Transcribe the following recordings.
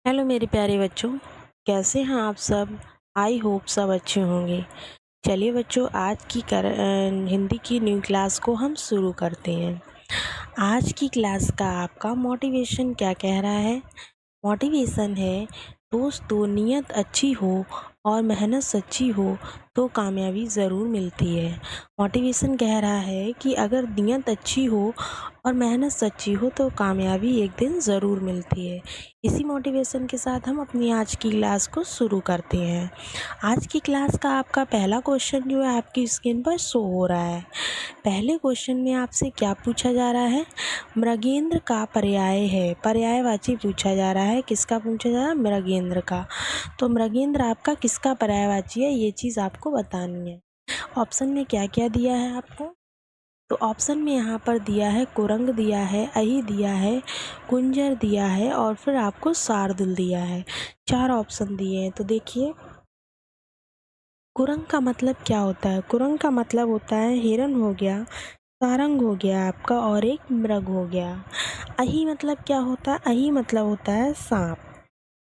Hello मेरे प्यारे बच्चों, कैसे हैं आप सब। आई होप सब अच्छे होंगे। चलिए बच्चों, आज की हिंदी की न्यू क्लास को हम शुरू करते हैं। आज की क्लास का आपका मोटिवेशन क्या कह रहा है। मोटिवेशन है, दोस्तों नियत अच्छी हो और मेहनत सच्ची हो तो कामयाबी ज़रूर मिलती है। मोटिवेशन कह रहा है कि अगर नियत अच्छी हो और मेहनत सच्ची हो तो कामयाबी एक दिन ज़रूर मिलती है। इसी मोटिवेशन के साथ हम अपनी आज की क्लास को शुरू करते हैं। आज की क्लास का आपका पहला क्वेश्चन जो है आपकी स्क्रीन पर शो हो रहा है। पहले क्वेश्चन में आपसे क्या पूछा जा रहा है। मृगेंद्र का पर्याय है, पर्यायवाची पूछा जा रहा है। किसका पूछा जा रहा है? मृगेंद्र का। तो मृगेंद्र आपका किसका पर्यायवाची है, ये चीज़ आपको बतानी है। ऑप्शन में क्या क्या दिया है आपको। तो ऑप्शन में यहाँ पर दिया है कुरंग दिया है, अहि दिया है, कुंजर दिया है और फिर आपको शार्दुल दिया है। 4 ऑप्शन दिए हैं। तो देखिए, कुरंग का मतलब क्या होता है। कुरंग का मतलब होता है हिरन हो गया, सारंग हो गया आपका और एक मृग हो गया। अहि मतलब क्या होता है। अहि मतलब होता है सांप।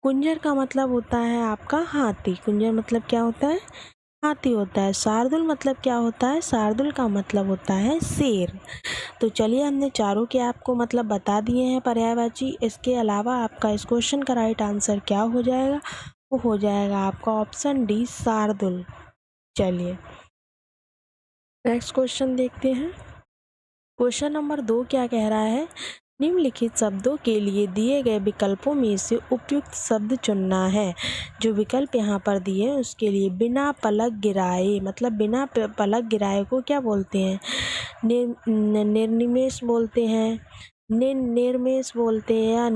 कुंजर का मतलब होता है आपका हाथी। कुंजर मतलब क्या होता है, हाथी होता है। शार्दुल मतलब क्या होता है। शार्दुल का मतलब होता है शेर। तो चलिए, हमने चारों के आपको मतलब बता दिए हैं पर्यायवाची। इसके अलावा आपका इस क्वेश्चन का राइट आंसर क्या हो जाएगा, वो हो जाएगा आपका ऑप्शन डी, शार्दुल। चलिए नेक्स्ट क्वेश्चन देखते हैं। क्वेश्चन नंबर 2 क्या कह रहा है। निम्नलिखित शब्दों के लिए दिए गए विकल्पों में से उपयुक्त शब्द चुनना है। जो विकल्प यहाँ पर दिए हैं उसके लिए बिना पलक गिराए, मतलब बिना पलक गिराए को क्या बोलते हैं। निर्निमेष बोलते हैं, निर्मेष बोलते हैं, या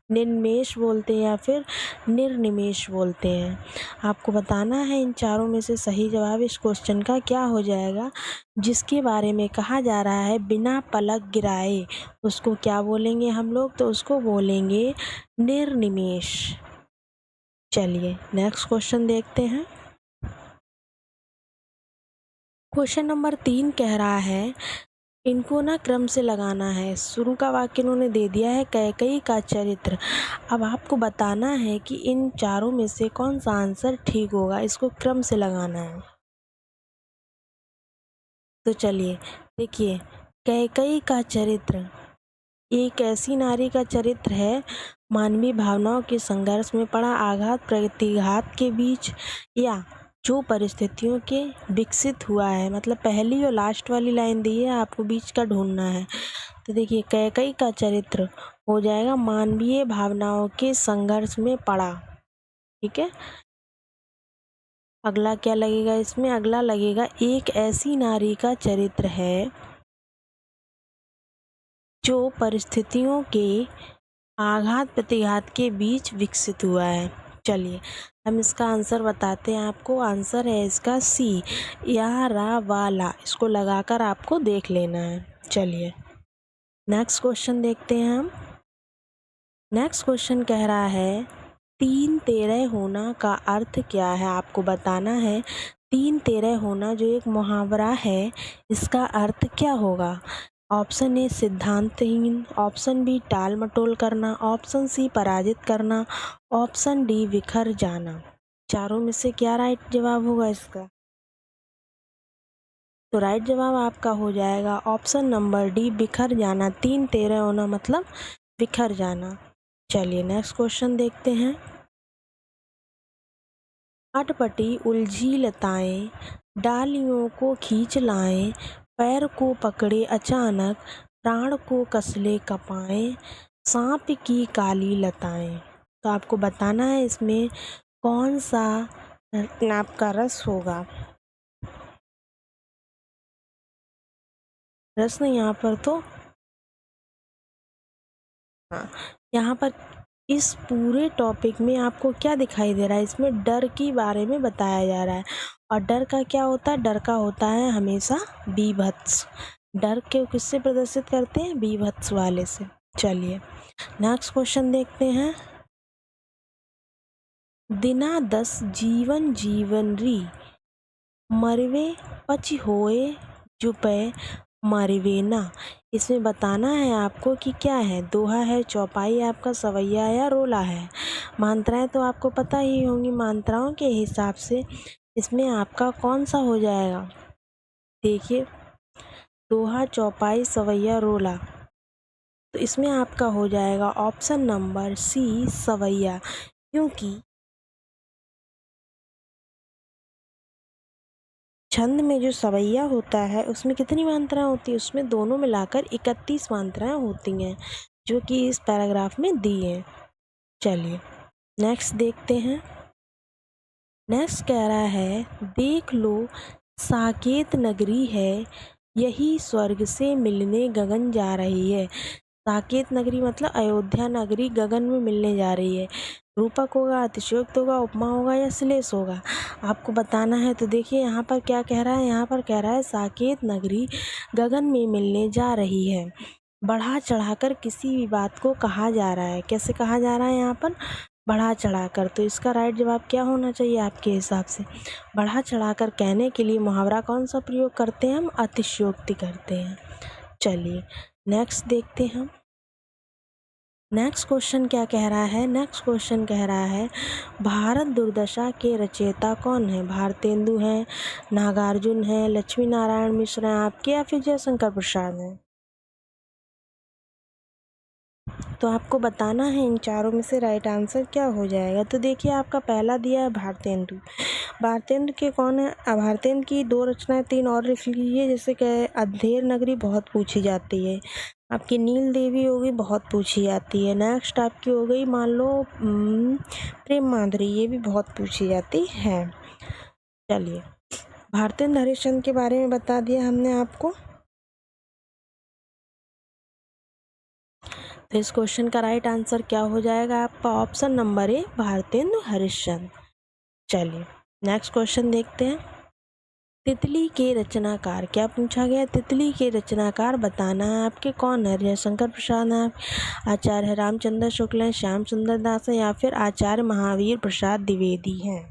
निर्मेष बोलते हैं, या फिर निर्निमेष बोलते हैं। आपको बताना है इन चारों में से सही जवाब इस क्वेश्चन का क्या हो जाएगा। जिसके बारे में कहा जा रहा है बिना पलक गिराए, उसको क्या बोलेंगे हम लोग। तो उसको बोलेंगे निर्निमेष। चलिए नेक्स्ट क्वेश्चन देखते हैं। क्वेश्चन नंबर 3 कह रहा है, इनको ना क्रम से लगाना है। शुरू का वाक्य इन्होंने दे दिया है कैकेयी का चरित्र। अब आपको बताना है कि इन चारों में से कौन सा आंसर ठीक होगा, इसको क्रम से लगाना है। तो चलिए देखिए, कैकेयी का चरित्र एक ऐसी नारी का चरित्र है मानवीय भावनाओं के संघर्ष में पड़ा, आघात प्रतिघात के बीच, या जो परिस्थितियों के विकसित हुआ है। मतलब पहली और लास्ट वाली लाइन दी है, आपको बीच का ढूंढना है। तो देखिए, कैकेयी का चरित्र हो जाएगा मानवीय भावनाओं के संघर्ष में पड़ा। ठीक है, अगला क्या लगेगा इसमें। अगला लगेगा एक ऐसी नारी का चरित्र है जो परिस्थितियों के आघात प्रतिघात के बीच विकसित हुआ है। चलिए हम इसका आंसर बताते हैं आपको। आंसर है इसका सी, या रा वाला। इसको लगाकर आपको देख लेना है। चलिए नेक्स्ट क्वेश्चन देखते हैं हम। नेक्स्ट क्वेश्चन कह रहा है, 3-13 होना का अर्थ क्या है। आपको बताना है 3-13 होना जो एक मुहावरा है, इसका अर्थ क्या होगा। ऑप्शन ए सिद्धांतहीन, ऑप्शन बी टाल मटोल करना, ऑप्शन सी पराजित करना, ऑप्शन डी बिखर जाना। चारों में से क्या राइट जवाब होगा इसका। तो राइट जवाब आपका हो जाएगा ऑप्शन नंबर डी, बिखर जाना। 3-13 होना मतलब बिखर जाना। चलिए नेक्स्ट क्वेश्चन देखते हैं। अटपटी उलझी लताएं डालियों को खींच लाएं, पैर को पकड़े अचानक, प्राण को कसले कपाएं, सांप की काली लताएं। तो आपको बताना है इसमें कौन सा आपका रस होगा। रस नहीं, यहाँ पर तो हाँ, यहाँ पर इस पूरे टॉपिक में आपको क्या दिखाई दे रहा है, इसमें डर के बारे में बताया जा रहा है। और डर का क्या होता है, डर का होता है हमेशा बीभत्स। डर के किससे प्रदर्शित करते हैं, बीभत्स वाले से। चलिए नेक्स्ट क्वेश्चन देखते हैं। दिना 10 जीवन जीवन री, मरवे पच होए जुपे मरवे ना। इसमें बताना है आपको कि क्या है, दोहा है, चौपाई आपका, सवैया या रोला है। मात्राएं तो आपको पता ही होंगी, मात्राओं के हिसाब से इसमें आपका कौन सा हो जाएगा। देखिए, दोहा, चौपाई, सवैया, रोला, तो इसमें आपका हो जाएगा ऑप्शन नंबर सी, सवैया। क्योंकि छंद में जो सवैया होता है उसमें कितनी मात्राएं होती है, उसमें दोनों मिलाकर 31 मात्राएं होती हैं, जो कि इस पैराग्राफ में दी हैं। चलिए नेक्स्ट देखते हैं। नेक्स्ट कह रहा है, देख लो साकेत नगरी है, यही स्वर्ग से मिलने गगन जा रही है। साकेत नगरी मतलब अयोध्या नगरी गगन में मिलने जा रही है। रूपक होगा, अतिशयोक्त होगा, उपमा होगा या श्लेष होगा, आपको बताना है। तो देखिए यहाँ पर क्या कह रहा है, यहाँ पर कह रहा है साकेत नगरी गगन में मिलने जा रही है। बढ़ा चढ़ाकर किसी भी बात को कहा जा रहा है। कैसे कहा जा रहा है यहाँ पर, बढ़ा चढ़ाकर। तो इसका राइट जवाब क्या होना चाहिए आपके हिसाब से, बढ़ा चढ़ाकर कहने के लिए मुहावरा कौन सा प्रयोग करते हैं हम, अतिशयोक्ति करते हैं। चलिए नेक्स्ट देखते हैं हम। नेक्स्ट क्वेश्चन क्या कह रहा है, नेक्स्ट क्वेश्चन कह रहा है, भारत दुर्दशा के रचयिता कौन है। भारतेंदु हैं, नागार्जुन हैं, लक्ष्मी नारायण मिश्र हैं आपके, या फिर जयशंकर प्रसाद हैं। तो आपको बताना है इन चारों में से राइट आंसर क्या हो जाएगा। तो देखिए आपका पहला दिया है भारतेंदु। भारतेंदु के कौन है, भारतेंदु की दो रचनाएं तीन और लिख लीजिए, जैसे कि अंधेर नगरी बहुत पूछी जाती है, आपकी नील देवी हो गई, बहुत पूछी जाती है। नेक्स्ट आपकी हो गई मान लो प्रेम माधुरी, ये भी बहुत पूछी जाती है। चलिए भारतेंदु हरिश्चंद्र के बारे में बता दिया हमने आपको। तो इस क्वेश्चन का राइट आंसर क्या हो जाएगा आपका, option number A, Bharatendu Harishchandra. चलिए नेक्स्ट क्वेश्चन देखते हैं। तितली के रचनाकार, क्या पूछा गया, तितली के रचनाकार बताना है आपके, कौन है। जयशंकर प्रसाद है, आचार्य है रामचंद्र शुक्ल हैं, श्याम सुंदर दास है, या फिर आचार्य महावीर प्रसाद द्विवेदी हैं।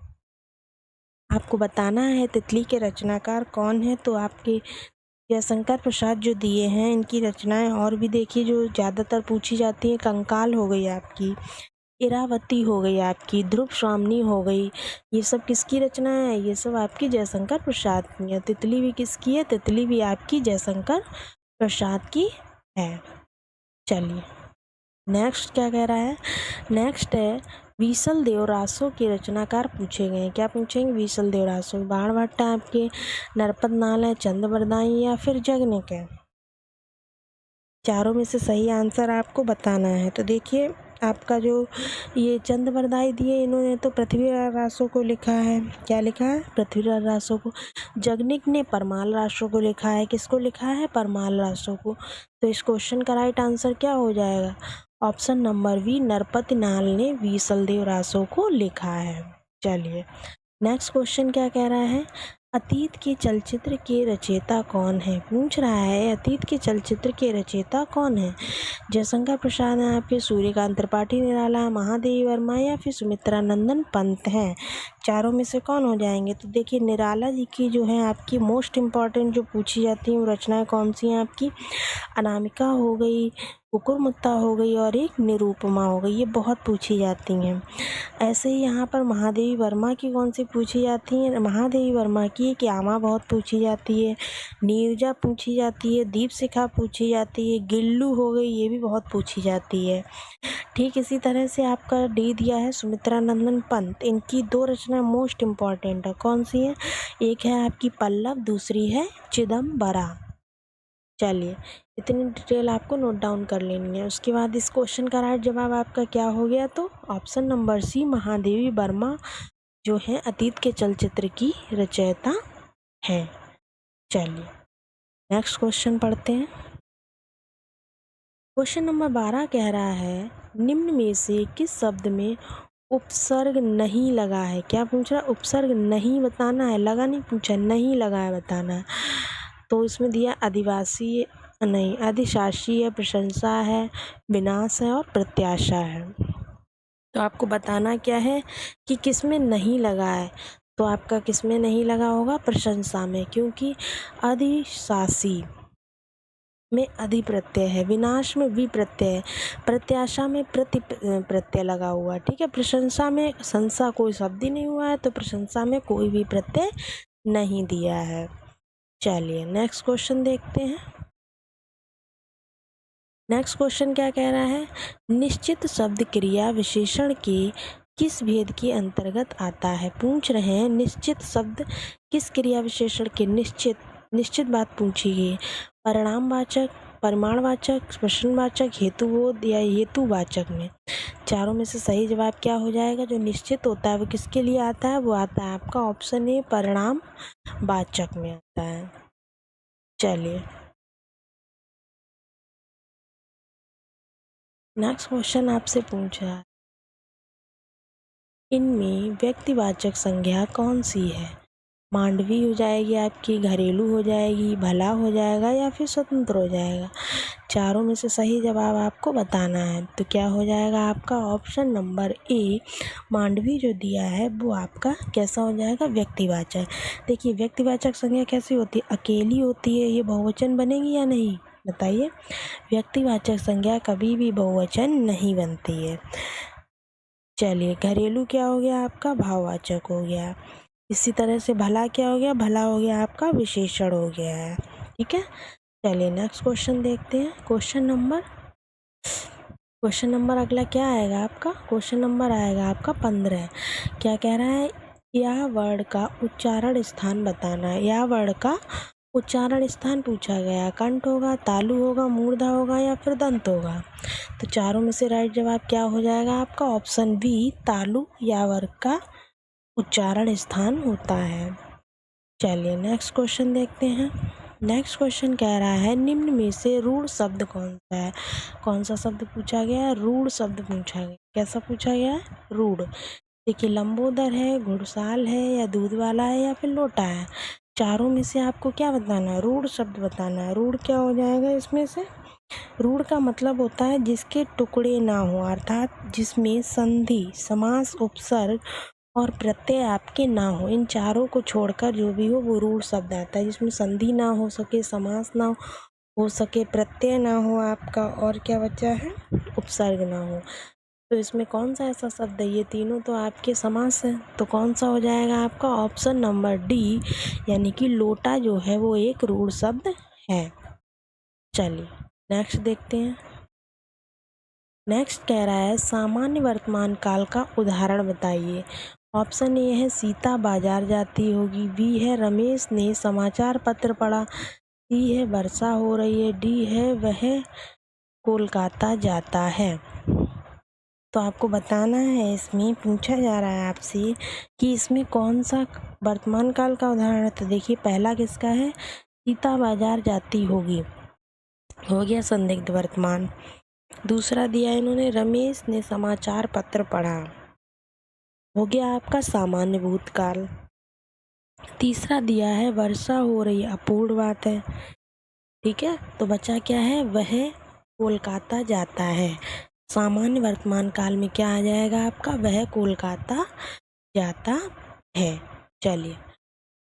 आपको बताना है तितली के रचनाकार कौन है। तो आपके जयशंकर प्रसाद जो दिए हैं, इनकी रचनाएं और भी देखिए जो ज़्यादातर पूछी जाती है, कंकाल हो गई आपकी, इरावती हो गई आपकी, ध्रुव स्वामिनी हो गई, ये सब किसकी रचना है, ये सब आपकी जयशंकर प्रसाद की है। तितली भी किसकी है, तितली भी आपकी जयशंकर प्रसाद की है। चलिए नेक्स्ट क्या कह रहा है, नेक्स्ट है बीसल देवरासो के रचनाकार पूछे गए हैं। क्या पूछेंगे, बीसल देवरासो, बाणभट्ट आपके, नरपत नाल है, चंद बरदाई या फिर जगनिक है। चारों में से सही आंसर आपको बताना है। तो देखिए आपका जो ये चंद बरदाई दिए, इन्होंने तो पृथ्वीराज रासो को लिखा है। क्या लिखा है, पृथ्वीराज रासो को। जगनिक ने परमाल रासो को लिखा है। किसको लिखा है, परमाल रासो को। तो इस क्वेश्चन का राइट आंसर क्या हो जाएगा, ऑप्शन नंबर बी, नरपति नाल ने बीसलदेव रासो को लिखा है। चलिए नेक्स्ट क्वेश्चन क्या कह रहा है, अतीत के चलचित्र के रचयिता कौन है। पूछ रहा है अतीत के चलचित्र के रचयिता कौन है। जयशंकर प्रसाद हैं आपके, सूर्यकांत त्रिपाठी निराला, महादेवी वर्मा या फिर सुमित्रा नंदन पंत हैं। चारों में से कौन हो जाएंगे। तो देखिए निराला जी की जो है आपकी मोस्ट इम्पॉर्टेंट जो पूछी जाती हैं वो रचनाएं कौन सी हैं आपकी, अनामिका हो गई, कुकुरमुत्ता हो गई और एक निरूपमा हो गई, ये बहुत पूछी जाती हैं। ऐसे ही यहाँ पर महादेवी वर्मा की कौन सी पूछी जाती हैं, महादेवी वर्मा की क्यामा बहुत पूछी जाती है, नीरजा पूछी जाती है, दीपशिखा पूछी जाती है, गिल्लू हो गई, ये भी बहुत पूछी जाती है। ठीक इसी तरह से आपका डी दिया है सुमित्रा नंदन पंत, इनकी दो रचनाएं मोस्ट इम्पॉर्टेंट है। कौन सी है, एक है आपकी पल्लव, दूसरी है चिदम्बरा। चलिए इतनी डिटेल आपको नोट डाउन कर लेनी है। उसके बाद इस क्वेश्चन का राइट जवाब आपका क्या हो गया, तो option number C, Mahadevi Verma जो है अतीत के चलचित्र की रचयिता है। चलिए नेक्स्ट क्वेश्चन पढ़ते हैं। क्वेश्चन नंबर 12 कह रहा है, निम्न में से किस शब्द में उपसर्ग नहीं लगा है। क्या पूछ रहा है, उपसर्ग नहीं बताना है, लगा नहीं पूछा, नहीं लगा है बताना है। तो इसमें दिया आदिवासी नहीं, अधिशासी है, प्रशंसा है, विनाश है और प्रत्याशा है। तो आपको बताना क्या है कि किस में नहीं लगा है। तो आपका किस में नहीं लगा होगा, प्रशंसा में, क्योंकि अधिशासी में अधि प्रत्यय है, विनाश में वि प्रत्यय है, प्रत्याशा में प्रति प्रत्यय लगा हुआ है। ठीक है, प्रशंसा में संसा कोई शब्द ही नहीं हुआ है, तो प्रशंसा में कोई भी प्रत्यय नहीं दिया है। चलिए नेक्स्ट क्वेश्चन देखते हैं। नेक्स्ट क्वेश्चन क्या कह रहा है, निश्चित शब्द क्रिया विशेषण के किस भेद के अंतर्गत आता है। पूछ रहे हैं निश्चित शब्द किस क्रिया विशेषण के, निश्चित बात पूछी गई, परिणामवाचक, परिमाणवाचक, प्रश्नवाचक, हेतुबोध या हेतुवाचक में। चारों में से सही जवाब क्या हो जाएगा। जो निश्चित होता है वो किसके लिए आता है, वो आता है आपका ऑप्शन ए परिणामवाचक में आता है। चलिए नेक्स्ट क्वेश्चन आपसे पूछा है, इनमें व्यक्तिवाचक संज्ञा कौन सी है। मांडवी हो जाएगी आपकी, घरेलू हो जाएगी, भला हो जाएगा या फिर स्वतंत्र हो जाएगा। चारों में से सही जवाब आपको बताना है। तो क्या हो जाएगा आपका ऑप्शन नंबर ए, मांडवी जो दिया है वो आपका कैसा हो जाएगा, व्यक्तिवाचक। देखिए व्यक्तिवाचक संज्ञा कैसी होती है, अकेली होती है, ये बहुवचन बनेगी या नहीं बताइए। व्यक्तिवाचक संज्ञा कभी भी बहुवचन नहीं बनती है। चलिए घरेलू क्या हो गया आपका, भाववाचक हो गया। इसी तरह से भला क्या हो गया, भला हो गया आपका विशेषण हो गया है। ठीक है, चलिए नेक्स्ट क्वेश्चन देखते हैं। क्वेश्चन नंबर अगला क्या आएगा आपका, क्वेश्चन नंबर आएगा आपका 15। क्या कह रहा है, यह वर्ड का उच्चारण स्थान बताना है। यह वर्ड का उच्चारण स्थान पूछा गया, कंठ होगा, तालु होगा, मूर्धा होगा या फिर दंत होगा। तो चारों में से राइट जवाब क्या हो जाएगा आपका ऑप्शन बी, तालु या वर्ग का उच्चारण स्थान होता है। चलिए नेक्स्ट क्वेश्चन देखते हैं। नेक्स्ट क्वेश्चन कह रहा है, निम्न में से रूढ़ शब्द कौन सा है। कौन सा शब्द पूछा गया है, रूढ़ शब्द पूछा गया। कैसा पूछा गया है, रूढ़। देखिए लंबोदर है, घुड़साल है या दूध वाला है या फिर लोटा है। चारों में से आपको क्या बताना है, रूढ़ शब्द बताना है। रूढ़ क्या हो जाएगा इसमें से, रूढ़ का मतलब होता है जिसके टुकड़े ना हो, अर्थात जिसमें संधि, समास, उपसर्ग और प्रत्यय आपके ना हो। इन चारों को छोड़कर जो भी हो वो रूढ़ शब्द आता है, जिसमें संधि ना हो सके, समास ना हो सके, प्रत्यय ना हो आपका, और क्या बचा है, उपसर्ग ना हो। तो इसमें कौन सा ऐसा शब्द है, ये तीनों तो आपके समास है, तो कौन सा हो जाएगा आपका ऑप्शन नंबर डी, यानी कि लोटा जो है वो एक रूढ़ शब्द है। चलिए नेक्स्ट देखते हैं। नेक्स्ट कह रहा है, सामान्य वर्तमान काल का उदाहरण बताइए। ऑप्शन ए है सीता बाजार जाती होगी, बी है रमेश ने समाचार पत्र पढ़ा, सी है वर्षा हो रही है, डी है वह कोलकाता जाता है। तो आपको बताना है, इसमें पूछा जा रहा है आपसे कि इसमें कौन सा वर्तमान काल का उदाहरण है। तो देखिए पहला किसका है, सीता बाजार जाती होगी, हो गया संदिग्ध वर्तमान। दूसरा दिया इन्होंने, रमेश ने समाचार पत्र पढ़ा, हो गया आपका सामान्य भूतकाल। तीसरा दिया है वर्षा हो रही है, अपूर्ण बात है। ठीक है, तो बचा क्या है, वह कोलकाता जाता है। सामान्य वर्तमान काल में क्या आ जाएगा आपका, वह कोलकाता जाता है। चलिए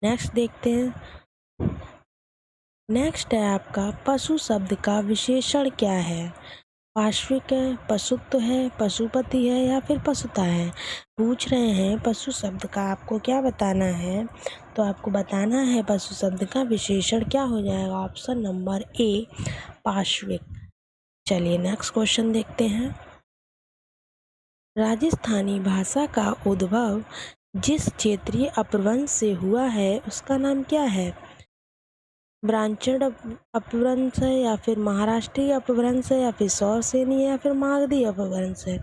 नेक्स्ट देखते हैं। नेक्स्ट है आपका, पशु शब्द का विशेषण क्या है। पार्श्विक है, पशुत्व है, पशुपति है या फिर पशुता है। पूछ रहे हैं पशु शब्द का आपको क्या बताना है। तो आपको बताना है पशु शब्द का विशेषण क्या हो जाएगा, ऑप्शन नंबर ए, पार्श्विक। चलिए नेक्स्ट क्वेश्चन देखते हैं। राजस्थानी भाषा का उद्भव जिस क्षेत्रीय अपभ्रंश से हुआ है उसका नाम क्या है। ब्रांचड अपभ्रंश है या फिर महाराष्ट्रीय अपभ्रंश है या फिर सौरसेनी है या फिर मागधी अपभ्रंश है।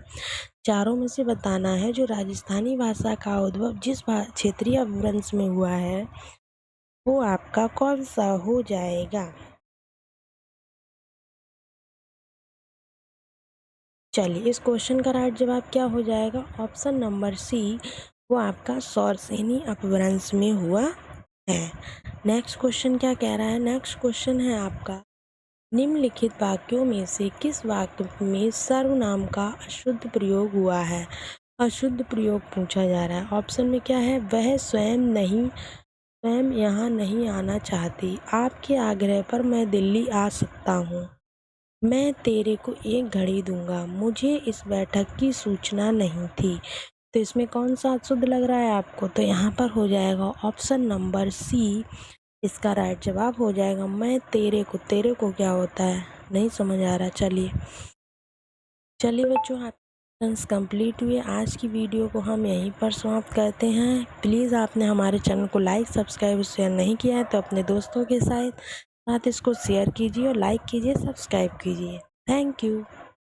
चारों में से बताना है जो राजस्थानी भाषा का उद्भव जिस क्षेत्रीय अपभ्रंश में हुआ है वो आपका कौन सा हो जाएगा। चलिए इस क्वेश्चन का राइट जवाब क्या हो जाएगा, ऑप्शन नंबर सी, वो आपका सौरसेनी अपभ्रंश में हुआ है। नेक्स्ट क्वेश्चन क्या कह रहा है, नेक्स्ट क्वेश्चन है आपका, निम्नलिखित वाक्यों में से किस वाक्य में सर्वनाम का अशुद्ध प्रयोग हुआ है। अशुद्ध प्रयोग पूछा जा रहा है। ऑप्शन में क्या है, वह स्वयं नहीं मैम यहाँ नहीं आना चाहती। आपके आग्रह पर मैं दिल्ली आ सकता हूँ। मैं तेरे को 1 घड़ी दूँगा। मुझे इस बैठक की सूचना नहीं थी। तो इसमें कौन-सा अशुद्ध लग रहा है आपको? तो यहाँ पर हो जाएगा ऑप्शन नंबर सी इसका राइट जवाब हो जाएगा। मैं तेरे को क्या होता है? नहीं समझ आ रहा। चलिए बच्चों, ऑप्शंस कंप्लीट हुए। आज की वीडियो को हम यहीं पर समाप्त करते हैं। प्लीज़ आपने हमारे चैनल को लाइक, सब्सक्राइब और शेयर नहीं किया है तो अपने दोस्तों के साथ इसको शेयर कीजिए और लाइक कीजिए, सब्सक्राइब कीजिए। Thank you.